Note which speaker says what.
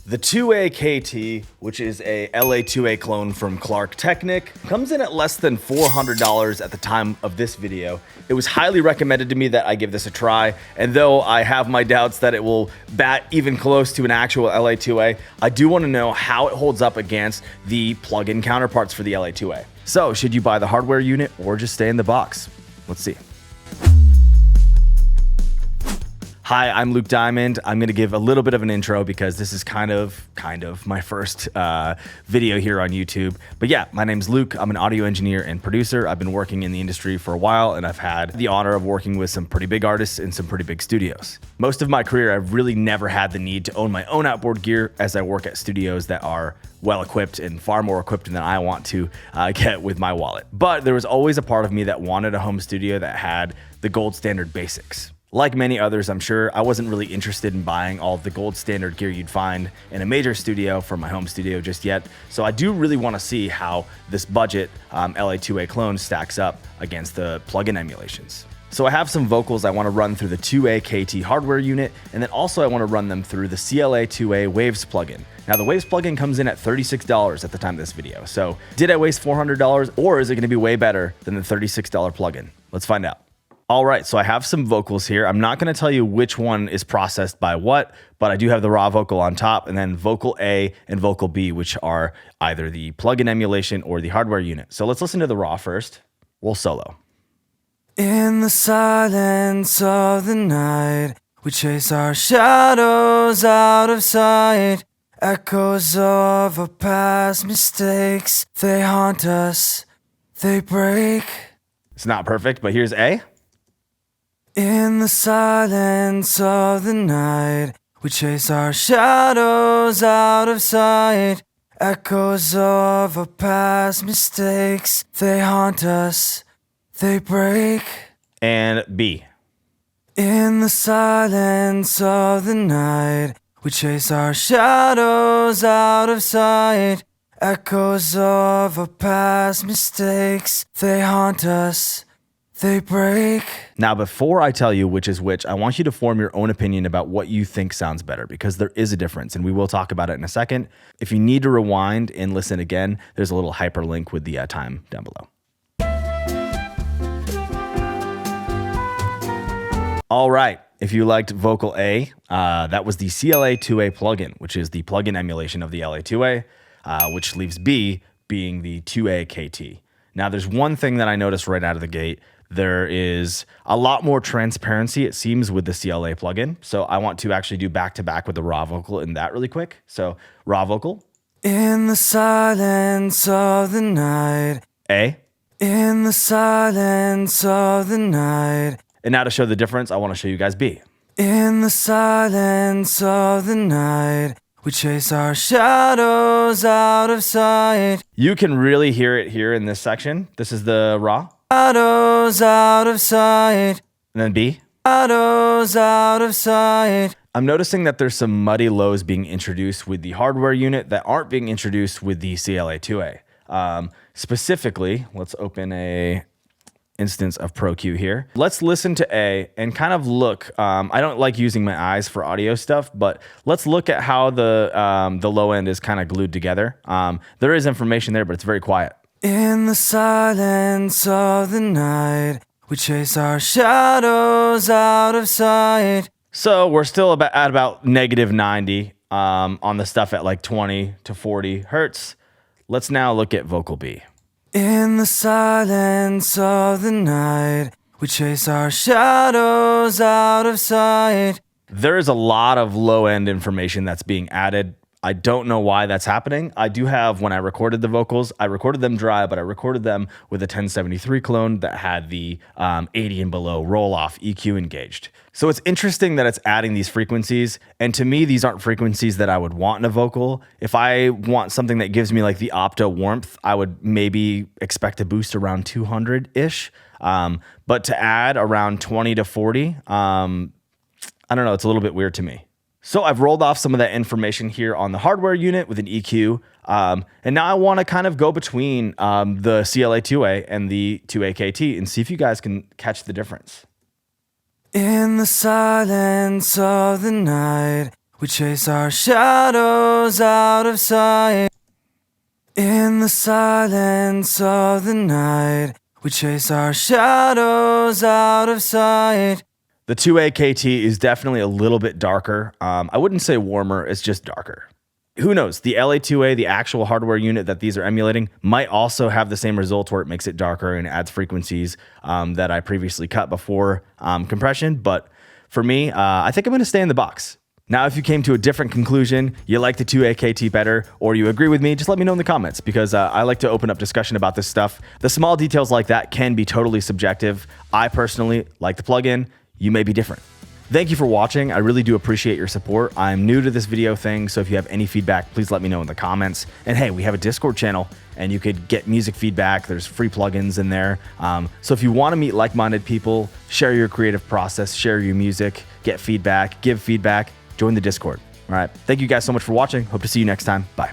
Speaker 1: The 2A KT, which is a LA2A clone from Klark Teknik, comes in at less than $400 at the time of this video. It was highly recommended to me that I give this a try, and though I have my doubts that it will bat even close to an actual LA2A, I do want to know how it holds up against the plugin counterparts for the LA2A. So, should you buy the hardware unit or just stay in the box? Let's see. Hi, I'm Luke Dimond. I'm going to give a little bit of an intro because this is kind of my first video here on YouTube. But yeah, my name's Luke. I'm an audio engineer and producer. I've been working in the industry for a while, and I've had the honor of working with some pretty big artists in some pretty big studios. Most of my career, I've really never had the need to own my own outboard gear, as I work at studios that are well equipped and far more equipped than I want to get with my wallet. But there was always a part of me that wanted a home studio that had the gold standard basics. Like many others, I'm sure, I wasn't really interested in buying all of the gold standard gear you'd find in a major studio for my home studio just yet. So I do really want to see how this budget LA2A clone stacks up against the plugin emulations. So I have some vocals I want to run through the 2A KT hardware unit, and then also I want to run them through the CLA-2A Waves plugin. Now the Waves plugin comes in at $36 at the time of this video. So did I waste $400, or is it going to be way better than the $36 plugin? Let's find out. All right, so I have some vocals here. I'm not going to tell you which one is processed by what, but I do have the raw vocal on top, and then vocal A and vocal B, which are either the plugin emulation or the hardware unit. So let's listen to the raw first. We'll solo.
Speaker 2: In the silence of the night, we chase our shadows out of sight. Echoes of our past mistakes, they haunt us, they break.
Speaker 1: It's not perfect, but here's A.
Speaker 2: In the silence of the night, we chase our shadows out of sight. Echoes of our past mistakes, they haunt us, they break.
Speaker 1: And B.
Speaker 2: In the silence of the night, we chase our shadows out of sight. Echoes of our past mistakes, they haunt us, they break.
Speaker 1: Now, before I tell you which is which, I want you to form your own opinion about what you think sounds better, because there is a difference, and we will talk about it in a second. If you need to rewind and listen again, there's a little hyperlink with the time down below. All right, if you liked vocal A, that was the CLA-2A plugin, which is the plugin emulation of the LA2A, which leaves B being the 2A KT. Now, there's one thing that I noticed right out of the gate. There is a lot more transparency, it seems, with the CLA plugin. So I want to actually do back-to-back with the raw vocal in that really quick. So raw vocal.
Speaker 2: In the silence of the night.
Speaker 1: A.
Speaker 2: In the silence of the night.
Speaker 1: And now to show the difference, I want to show you guys B.
Speaker 2: In the silence of the night, we chase our shadows out of sight.
Speaker 1: You can really hear it here in this section. This is the raw.
Speaker 2: Shadows out of sight.
Speaker 1: And then B.
Speaker 2: Shadows out of sight.
Speaker 1: I'm noticing that there's some muddy lows being introduced with the hardware unit that aren't being introduced with the CLA-2A. Specifically, let's open a instance of ProQ here. Let's listen to A and kind of look. I don't like using my eyes for audio stuff, but let's look at how the low end is kind of glued together. There is information there, but it's very quiet.
Speaker 2: In the silence of the night, we chase our shadows out of sight.
Speaker 1: So we're still at about -90 on the stuff at like 20 to 40 hertz. Let's now look at vocal B.
Speaker 2: In the silence of the night, we chase our shadows out of sight.
Speaker 1: There is a lot of low-end information that's being added. I don't know why that's happening. I do have, when I recorded the vocals, I recorded them dry, but I recorded them with a 1073 clone that had the 80 and below roll-off EQ engaged. So it's interesting that it's adding these frequencies, and to me, these aren't frequencies that I would want in a vocal. If I want something that gives me like the opto warmth, I would maybe expect a boost around 200-ish, but to add around 20 to 40, I don't know, it's a little bit weird to me. So I've rolled off some of that information here on the hardware unit with an EQ, and now I want to kind of go between the CLA-2A and the 2A KT and see if you guys can catch the difference.
Speaker 2: In the silence of the night, We chase our shadows out of sight. In the silence of the night, we chase our shadows out of sight.
Speaker 1: The 2A KT is definitely a little bit darker. I wouldn't say warmer, it's just darker. Who knows? The LA2A, the actual hardware unit that these are emulating, might also have the same results where it makes it darker and adds frequencies that I previously cut before compression. But for me, I think I'm going to stay in the box. Now, if you came to a different conclusion, you like the 2A KT better, or you agree with me, just let me know in the comments, because I like to open up discussion about this stuff. The small details like that can be totally subjective. I personally like the plugin. You may be different. Thank you for watching. I really do appreciate your support. I'm new to this video thing, so if you have any feedback, please let me know in the comments. And hey, we have a Discord channel, and you could get music feedback. There's free plugins in there. So if you want to meet like-minded people, share your creative process, share your music, get feedback, give feedback, join the Discord. All right. Thank you guys so much for watching. Hope to see you next time. Bye.